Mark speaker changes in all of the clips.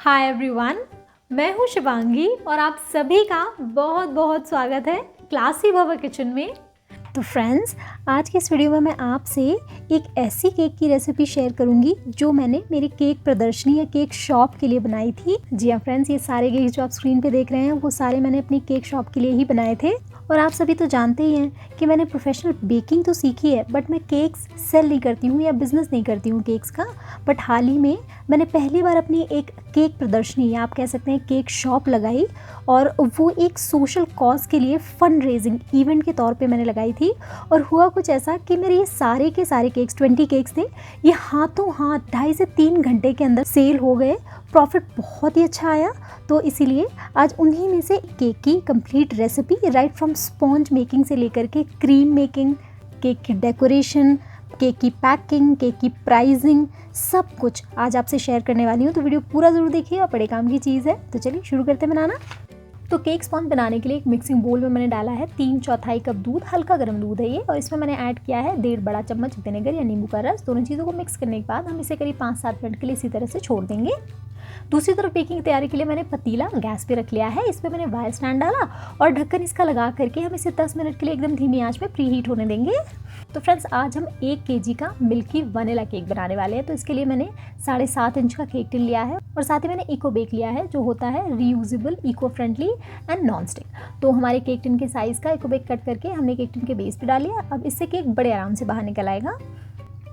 Speaker 1: Hi everyone, मैं हूँ शिवांगी और आप सभी का बहुत बहुत स्वागत है क्लासी भवा किचन में। तो फ्रेंड्स, आज के इस वीडियो में मैं आपसे एक ऐसी केक की रेसिपी शेयर करूंगी जो मैंने मेरी केक प्रदर्शनी या केक शॉप के लिए बनाई थी। जी हाँ फ्रेंड्स, ये सारे केक जो आप स्क्रीन पे देख रहे हैं वो सारे मैंने अपनी केक शॉप के लिए ही बनाए थे। और आप सभी तो जानते ही हैं कि मैंने प्रोफेशनल बेकिंग तो सीखी है, बट मैं केक्स सेल नहीं करती हूँ या बिज़नेस नहीं करती हूँ केक्स का। बट हाल ही में मैंने पहली बार अपनी एक केक प्रदर्शनी या आप कह सकते हैं केक शॉप लगाई, और वो एक सोशल कॉज के लिए फंड रेजिंग इवेंट के तौर पे मैंने लगाई थी। और हुआ कुछ ऐसा कि मेरे ये सारे के सारे केक्स 20 केक्स थे, ये हाथों हाथ 2.5 से 3 घंटे के अंदर सेल हो गए। प्रॉफिट बहुत ही अच्छा आया। तो इसीलिए आज उन्हीं में से केक की complete recipe, right from sponge making से लेकर के क्रीम मेकिंग, केक की डेकोरेशन, केक की पैकिंग, केक की प्राइसिंग, सब कुछ आज आपसे शेयर करने वाली हूँ। तो वीडियो पूरा ज़रूर देखिए और बड़े काम की चीज़ है। तो चलिए शुरू करते हैं बनाना। तो केक स्पॉन्ज बनाने के लिए एक मिक्सिंग बोल में मैंने डाला है 3/4 कप दूध, हल्का गर्म दूध है ये, और इसमें मैंने ऐड किया है 1.5 बड़ा चम्मच विनेगर या नींबू का रस। दोनों चीज़ों को मिक्स करने के बाद हम इसे करीब 5-7 मिनट के लिए इसी तरह से छोड़ देंगे। दूसरी तरफ बेकिंग की तैयारी के लिए मैंने पतीला गैस पे रख लिया है। इस पर मैंने वायर स्टैंड डाला और ढक्कन इसका लगा करके हम इसे 10 मिनट के लिए एकदम धीमी आंच में प्री हीट होने देंगे। तो फ्रेंड्स, आज हम 1 kg का मिल्की वनीला केक बनाने वाले हैं। तो इसके लिए मैंने 7.5 इंच का केक टिन लिया है और साथ ही मैंने इको बेक लिया है, जो होता है reusable, eco friendly and non stick. तो हमारे केक टिन के साइज़ का इको बेक कट करके हमने केक टिन के बेस पे डाल लिया। अब इससे केक बड़े आराम से बाहर निकल आएगा।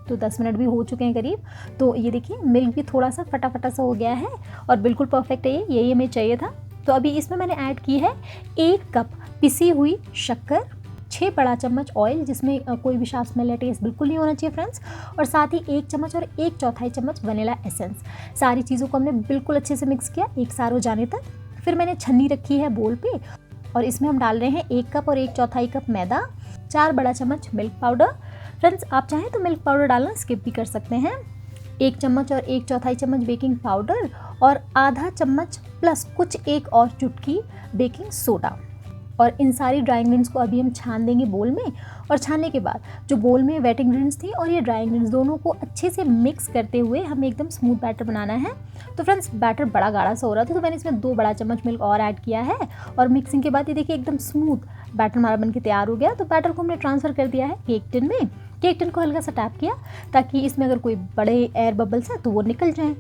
Speaker 1: तो 10 मिनट भी हो चुके हैं करीब। तो ये देखिए, मिल्क भी थोड़ा सा फटा सा हो गया है और बिल्कुल परफेक्ट है यही हमें चाहिए था। तो अभी इसमें मैंने ऐड की है 1 कप पिसी हुई शक्कर, 6 बड़ा चम्मच ऑयल जिसमें कोई भी साफ स्मेल या टेस्ट बिल्कुल नहीं होना चाहिए फ्रेंड्स, और साथ ही 1 चम्मच और 1/4 चम्मच वनीला एसेंस। सारी चीज़ों को हमने बिल्कुल अच्छे से मिक्स किया एक सार हो जाने तक। फिर मैंने छन्नी रखी है बोल पे और इसमें हम डाल रहे हैं 1 कप और 1/4 कप मैदा, 4 बड़ा चम्मच मिल्क पाउडर। फ्रेंड्स, आप चाहें तो मिल्क पाउडर डालना स्किप भी कर सकते हैं। 1 चम्मच और 1/4 चम्मच बेकिंग पाउडर और आधा चम्मच प्लस कुछ एक और चुटकी बेकिंग सोडा। और इन सारी ड्राई इंग्रेडिएंट्स को अभी हम छान देंगे बोल में। और छानने के बाद जो बोल में वेट इंग्रेडिएंट्स थी और ये ड्राई इंग्रेडिएंट्स दोनों को अच्छे से मिक्स करते हुए हमें एकदम स्मूथ बैटर बनाना है। तो फ्रेंड्स, बैटर बड़ा गाढ़ा सा हो रहा था, तो मैंने इसमें 2 बड़ा चम्मच मिल्क और ऐड किया है और मिक्सिंग के बाद ये देखिए एकदम स्मूथ बैटर हमारा बनके तैयार हो गया। तो बैटर को हमने ट्रांसफ़र कर दिया है केक टिन में। केक टिन को हल्का सा टैप किया ताकि इसमें अगर कोई बड़े एयर बबल्स हैं तो वो निकल जाएं।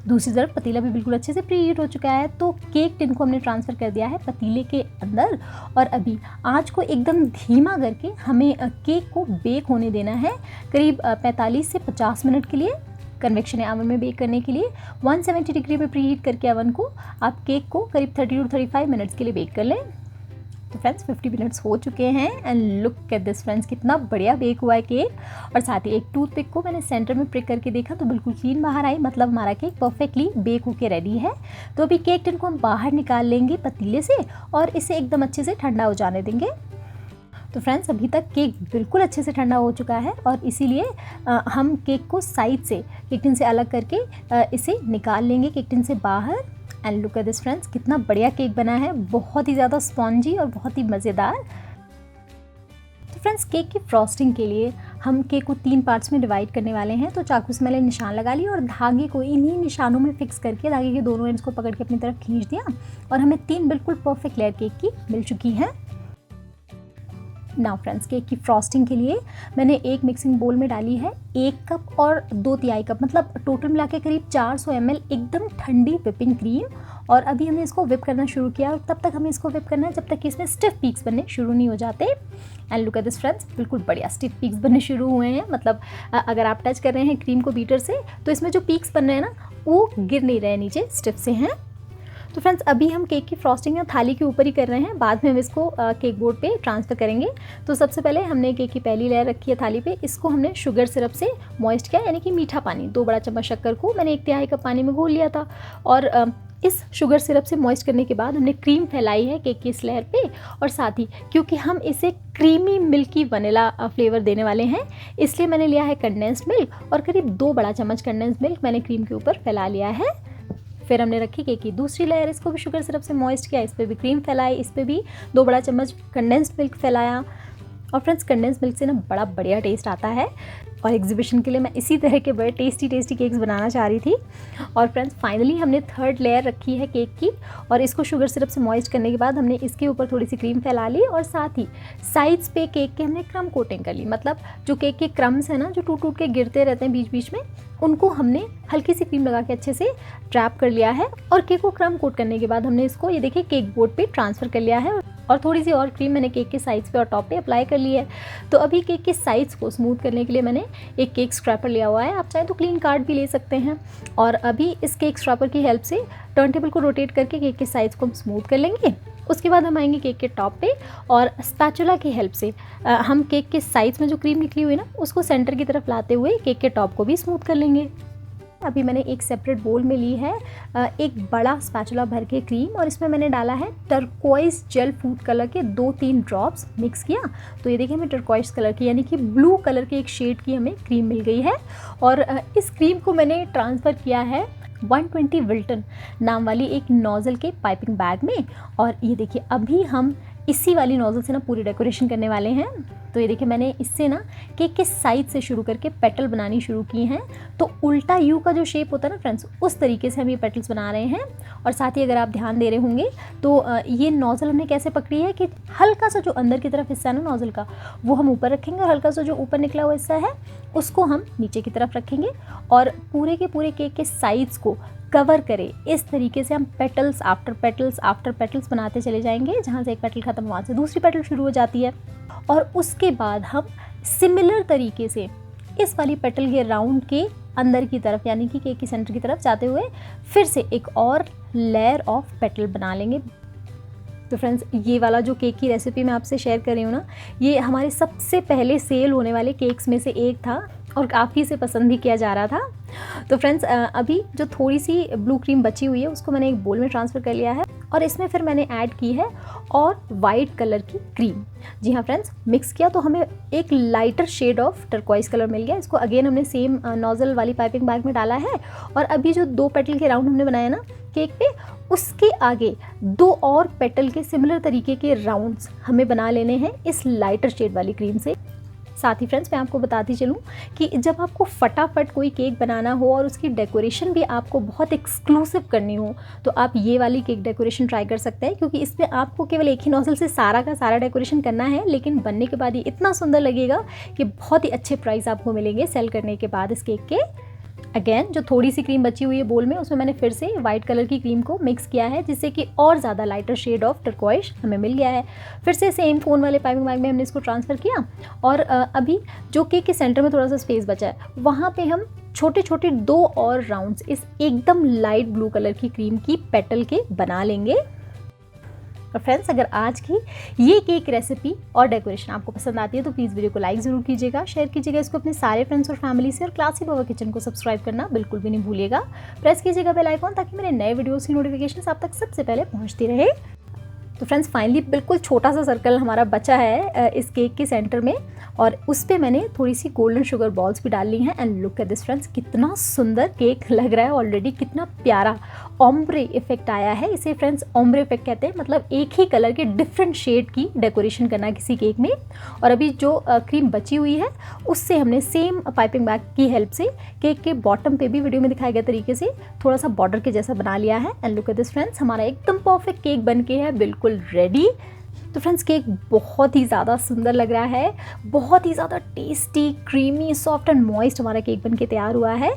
Speaker 1: दूसरी तरफ पतीला भी बिल्कुल अच्छे से प्री हीट हो चुका है। तो केक टिन को हमने ट्रांसफ़र कर दिया है पतीले के अंदर और अभी आंच को एकदम धीमा करके हमें केक को बेक होने देना है करीब 45 से 50 मिनट के लिए। कन्वेक्शन अवन में बेक करने के लिए 170 डिग्री पे प्री हीट करके अवन को आप केक को करीब 30 to 35 मिनट्स के लिए बेक कर लें। तो फ्रेंड्स, 50 मिनट्स हो चुके हैं and look at this friends, कितना बढ़िया बेक हुआ है केक। और साथ ही एक टूथपिक को मैंने सेंटर में प्रिक करके देखा तो बिल्कुल क्लीन बाहर आई, मतलब हमारा केक परफेक्टली बेक होके रेडी है। तो अभी केक टिन को हम बाहर निकाल लेंगे पतीले से और इसे एकदम अच्छे से ठंडा हो जाने देंगे। तो फ्रेंड्स, अभी तक केक बिल्कुल अच्छे से ठंडा हो चुका है और इसीलिए हम केक को साइड से केक टिन से अलग करके इसे निकाल लेंगे केक टिन से बाहर। And look at this friends, कितना बढ़िया केक बना है, बहुत ही ज़्यादा स्पॉन्जी और बहुत ही मज़ेदार। तो फ्रेंड्स, केक की फ्रॉस्टिंग के लिए हम केक को 3 पार्ट्स में डिवाइड करने वाले हैं। तो चाकू से मैंने निशान लगा लिया और धागे को इन्हीं निशानों में फिक्स करके धागे के दोनों एंड्स को पकड़ के अपनी तरफ खींच दिया और हमें 3 बिल्कुल परफेक्ट लेयर केक की मिल चुकी है। नाउ फ्रेंड्स, केक की फ्रॉस्टिंग के लिए मैंने एक मिक्सिंग बोल में डाली है 1 कप और 2/3 कप, मतलब टोटल मिला के करीब 400 ml एकदम ठंडी व्हिपिंग क्रीम। और अभी हमने इसको व्हिप करना शुरू किया और तब तक हमें इसको व्हिप करना है जब तक कि इसमें स्टिफ पीक्स बनने शुरू नहीं हो जाते। And look at this friends, बिल्कुल बढ़िया स्टिफ पीक्स बनने शुरू हुए हैं। मतलब अगर आप टच कर रहे हैं क्रीम को बीटर से तो इसमें जो पीक्स बन रहे हैं ना, वो गिर नहीं रहे, नीचे स्टिफ से हैं। तो फ्रेंड्स, अभी हम केक की फ्रॉस्टिंग थाली के ऊपर ही कर रहे हैं, बाद में हम इसको केक बोर्ड पे ट्रांसफ़र करेंगे। तो सबसे पहले हमने केक की पहली लेयर रखी है थाली पे, इसको हमने शुगर सिरप से मॉइस्ट किया, यानी कि मीठा पानी। 2 बड़ा चम्मच शक्कर को मैंने 1/3 कप पानी में घोल लिया था और इस शुगर सिरप से मॉइस्ट करने के बाद हमने क्रीम फैलाई है केक की इस लेयर पे। और साथ ही क्योंकि हम इसे क्रीमी मिल्की वनीला फ्लेवर देने वाले हैं, इसलिए मैंने लिया है कंडेंस्ड मिल्क और करीब 2 बड़ा चम्मच कंडेंस्ड मिल्क मैंने क्रीम के ऊपर फैला लिया है। फिर हमने रखी केक की दूसरी लेयर, इसको भी शुगर सिरप से मॉइस्ट किया, इस पर भी क्रीम फैलाई, इस पर भी 2 बड़ा चम्मच कंडेंस्ड मिल्क फैलाया। और फ्रेंड्स, कंडेंस्ड मिल्क से ना बड़ा बढ़िया टेस्ट आता है। और एग्जीबिशन के लिए मैं इसी तरह के बड़े टेस्टी केक्स बनाना चाह रही थी। और फ्रेंड्स फाइनली हमने 3rd लेयर रखी है केक की, और इसको शुगर सिरप से मॉइस्ट करने के बाद हमने इसके ऊपर थोड़ी सी क्रीम फैला ली, और साथ ही साइड्स पे केक के हमने क्रम कोटिंग कर ली। मतलब जो केक के क्रम्स हैं ना, जो टूट के गिरते रहते हैं बीच बीच में, उनको हमने हल्की सी क्रीम लगा के अच्छे से ट्रैप कर लिया है। और केक को क्रम कोट करने के बाद हमने इसको, ये देखिए, केक बोर्ड पे ट्रांसफ़र कर लिया है, और थोड़ी सी और क्रीम मैंने केक के साइड्स पे और टॉप पे अप्लाई कर ली है। तो अभी केक के साइड्स को स्मूथ करने के लिए मैंने एक केक स्क्रैपर लिया हुआ है, आप चाहे तो क्लीन कार्ड भी ले सकते हैं। और अभी इस केक स्क्रैपर की हेल्प से टर्न टेबल को रोटेट करके केक के साइड्स को हम स्मूथ कर लेंगे। उसके बाद हम आएंगे केक के टॉप पे, और स्पैचुला की हेल्प से हम केक के साइड्स में जो क्रीम निकली हुई है ना, उसको सेंटर की तरफ लाते हुए केक के टॉप को भी स्मूथ कर लेंगे। अभी मैंने एक सेपरेट बोल में ली है एक बड़ा स्पैचुला भर के क्रीम, और इसमें मैंने डाला है टर्कोइज जेल फूड कलर के 2-3 ड्रॉप्स मिक्स किया। तो ये देखिए हमें टर्कोइज कलर की, यानी कि ब्लू कलर के एक शेड की हमें क्रीम मिल गई है। और इस क्रीम को मैंने ट्रांसफ़र किया है 120 विल्टन नाम वाली एक नोज़ल के पाइपिंग बैग में। और ये देखिए अभी हम इसी वाली नोज़ल से ना पूरी डेकोरेशन करने वाले हैं। तो ये देखिए मैंने इससे ना केक के साइड से शुरू करके पेटल बनानी शुरू की हैं। तो उल्टा यू का जो शेप होता है ना फ्रेंड्स, उस तरीके से हम ये पेटल्स बना रहे हैं। और साथ ही अगर आप ध्यान दे रहे होंगे तो ये नोज़ल हमने कैसे पकड़ी है कि हल्का सा जो अंदर की तरफ हिस्सा है ना नोज़ल का, वो हम ऊपर रखेंगे, और हल्का सा जो ऊपर निकला हुआ हिस्सा है उसको हम नीचे की तरफ रखेंगे। और पूरे के पूरे केक के साइड्स को कवर करे इस तरीके से हम पेटल्स आफ्टर पेटल्स बनाते चले जाएंगे। जहाँ से एक पेटल ख़त्म, वहाँ से दूसरी पेटल शुरू हो जाती है। और उसके बाद हम सिमिलर तरीके से इस वाली पेटल के राउंड के अंदर की तरफ, यानी कि केक के सेंटर की तरफ जाते हुए फिर से एक और लेयर ऑफ पेटल बना लेंगे। तो फ्रेंड्स ये वाला जो केक की रेसिपी मैं आपसे शेयर कर रही हूँ ना, ये हमारे सबसे पहले सेल होने वाले केक्स में से एक था, और काफ़ी से पसंद भी किया जा रहा था। तो फ्रेंड्स अभी जो थोड़ी सी ब्लू क्रीम बची हुई है उसको मैंने एक बोल में ट्रांसफ़र कर लिया है, और इसमें फिर मैंने ऐड की है और वाइट कलर की क्रीम। जी हाँ फ्रेंड्स, मिक्स किया तो हमें एक lighter shade of turquoise colour मिल गया। इसको अगेन हमने सेम नोज़ल वाली पाइपिंग बैग में डाला है, और अभी जो 2 पेटल के राउंड हमने बनाए ना केक पे, उसके आगे 2 और पेटल के सिमिलर तरीके के राउंड्स हमें बना लेने हैं इस लाइटर शेड वाली क्रीम से। साथ ही फ्रेंड्स मैं आपको बताती चलूँ कि जब आपको फटाफट कोई केक बनाना हो और उसकी डेकोरेशन भी आपको बहुत एक्सक्लूसिव करनी हो, तो आप ये वाली केक डेकोरेशन ट्राई कर सकते हैं, क्योंकि इसमें आपको केवल एक ही नोज़ल से सारा का सारा डेकोरेशन करना है, लेकिन बनने के बाद ये इतना सुंदर लगेगा कि बहुत ही अच्छे प्राइस आपको मिलेंगे सेल करने के बाद इस केक के। अगेन जो थोड़ी सी क्रीम बची हुई है बोल में, उसमें मैंने फिर से वाइट कलर की क्रीम को मिक्स किया है, जिससे कि और ज़्यादा लाइटर शेड ऑफ टर्कोइज हमें मिल गया है। फिर से सेम कोन वाले पाइपिंग बैग में हमने इसको ट्रांसफ़र किया, और अभी जो केक के सेंटर में थोड़ा सा स्पेस बचा है, वहाँ पे हम छोटे छोटे 2 और राउंड्स इस एकदम लाइट ब्लू कलर की क्रीम की पेटल के बना लेंगे। और फ्रेंड्स अगर आज की ये केक रेसिपी और डेकोरेशन आपको पसंद आती है तो प्लीज़ वीडियो को लाइक ज़रूर कीजिएगा, शेयर कीजिएगा इसको अपने सारे फ्रेंड्स और फैमिली से, और क्लासी बाबा किचन को सब्सक्राइब करना बिल्कुल भी नहीं भूलिएगा। प्रेस कीजिएगा बेल आइकॉन ताकि मेरे नए वीडियोस की नोटिफिकेशन आप तक सबसे पहले पहुँचती रहे। तो फ्रेंड्स फाइनली बिल्कुल छोटा सा सर्कल हमारा बचा है इस केक के सेंटर में, और उस पर मैंने थोड़ी सी गोल्डन शुगर बॉल्स भी डाल ली हैं। And look at this friends, कितना सुंदर केक लग रहा है ऑलरेडी, कितना प्यारा ओम्ब्रे इफेक्ट आया है। इसे फ्रेंड्स ओम्ब्रे इफेक्ट कहते हैं, मतलब एक ही कलर के डिफरेंट शेड की डेकोरेशन करना किसी केक में। और अभी जो क्रीम बची हुई है उससे हमने सेम पाइपिंग बैग की हेल्प से केक के बॉटम पे भी वीडियो में दिखाए गए तरीके से थोड़ा सा बॉर्डर के जैसा बना लिया है। And look at this friends, हमारा एकदम परफेक्ट केक बन के है बिल्कुल रेडी। तो फ्रेंड्स केक बहुत ही ज़्यादा सुंदर लग रहा है, बहुत ही ज़्यादा tasty, creamy, soft and moist हमारा केक बन के तैयार हुआ है।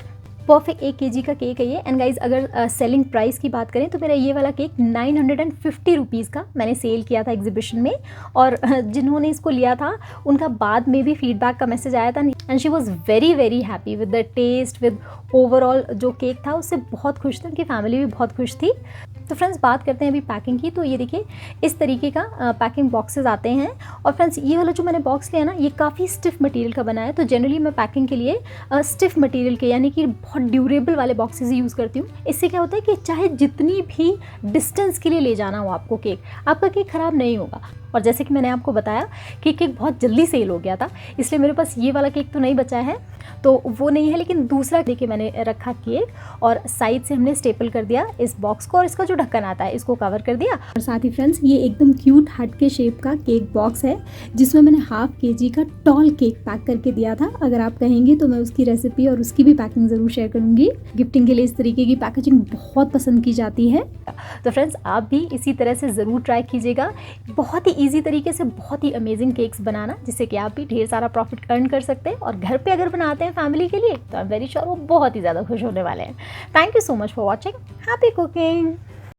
Speaker 1: परफेक्ट 1 kg का केक है ये। एंड गाइज अगर सेलिंग प्राइस की बात करें तो मेरा ये वाला केक 950 रुपीज़ का मैंने सेल किया था एग्जीबिशन में, और जिन्होंने इसको लिया था उनका बाद में भी फीडबैक का मैसेज आया था, and she was very very happy with the taste, with overall जो केक था उससे बहुत खुश थी, उनकी फैमिली भी बहुत खुश थी। तो फ्रेंड्स बात करते हैं अभी पैकिंग की। तो ये देखिए इस तरीके का पैकिंग बॉक्सेस आते हैं, और फ्रेंड्स ये वाला जो मैंने बॉक्स लिया ना ये काफ़ी स्टिफ मटेरियल का बना है। तो जनरली मैं पैकिंग के लिए स्टिफ मटेरियल के, यानी कि बहुत ड्यूरेबल वाले बॉक्सेस ही यूज़ करती हूँ। इससे क्या होता है कि चाहे जितनी भी डिस्टेंस के लिए ले जाना हो आपको केक, आपका केक ख़राब नहीं होगा। और जैसे कि मैंने आपको बताया कि केक बहुत जल्दी सेल हो गया था, इसलिए मेरे पास ये वाला केक तो नहीं बचा है। तो वो नहीं है, लेकिन दूसरा देखिए मैंने रखा केक और साइड से हमने स्टेपल कर दिया इस बॉक्स को और इसका जो ढक्कन आता है इसको कवर कर दिया। और साथ ही फ्रेंड्स ये एकदम क्यूट हार्ट के शेप का केक बॉक्स है जिसमें मैंने ½ kg का टॉल केक पैक करके दिया था। अगर आप कहेंगे तो मैं उसकी रेसिपी और उसकी भी पैकिंग ज़रूर शेयर करूँगी। गिफ्टिंग के लिए इस तरीके की पैकेजिंग बहुत पसंद की जाती है। तो फ्रेंड्स आप भी इसी तरह से ज़रूर ट्राई कीजिएगा। बहुत ही ईजी तरीके से बहुत ही अमेजिंग केक्स बनाना, जिससे कि आप भी ढेर सारा प्रॉफिट अर्न कर सकते हैं। और घर पे अगर बनाते हैं फैमिली के लिए तो आई एम वेरी श्योर वो बहुत ही ज़्यादा खुश होने वाले हैं। Thank you so much for watching. Happy cooking.